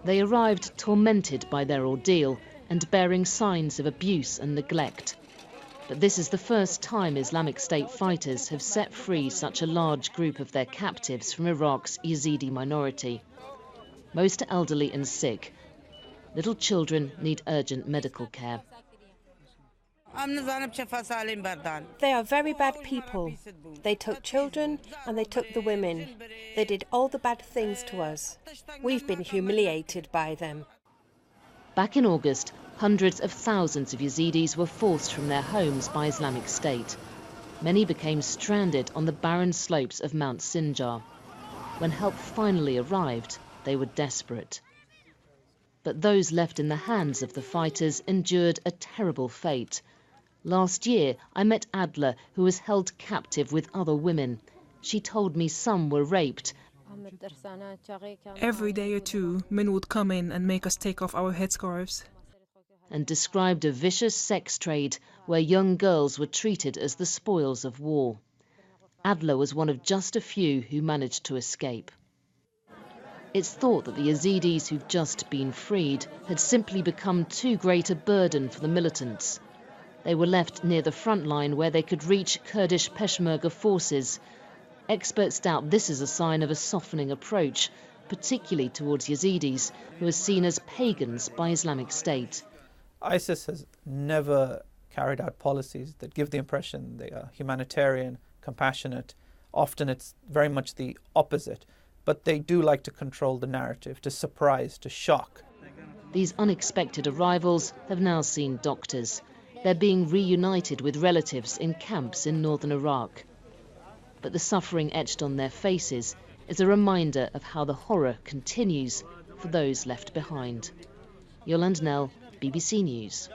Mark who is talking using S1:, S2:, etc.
S1: They arrived tormented by their ordeal and bearing signs of abuse and neglect. But this is the first time Islamic State fighters have set free such a large group of their captives from Iraq's Yazidi minority. Most are elderly and sick. Little children need urgent medical care.
S2: They are very bad people. They took children and they took the women. They did all the bad things to us. We've been humiliated by them.
S1: Back in August, hundreds of thousands of Yazidis were forced from their homes by Islamic State. Many became stranded on the barren slopes of Mount Sinjar. When help finally arrived, they were desperate. But those left in the hands of the fighters endured a terrible fate. Last year, I met Adla, who was held captive with other women. She told me some were raped.
S3: Every day or two, men would come in and make us take off our headscarves.
S1: And described a vicious sex trade where young girls were treated as the spoils of war. Adla was one of just a few who managed to escape. It's thought that the Yazidis who've just been freed had simply become too great a burden for the militants. They were left near the front line where they could reach Kurdish Peshmerga forces. Experts doubt this is a sign of a softening approach, particularly towards Yazidis, who are seen as pagans by Islamic State.
S4: ISIS has never carried out policies that give the impression they are humanitarian, compassionate. Often it's very much the opposite. But they do like to control the narrative, to surprise, to shock.
S1: These unexpected arrivals have now seen doctors. They're being reunited with relatives in camps in northern Iraq. But the suffering etched on their faces is a reminder of how the horror continues for those left behind. Yolande Nell, BBC News.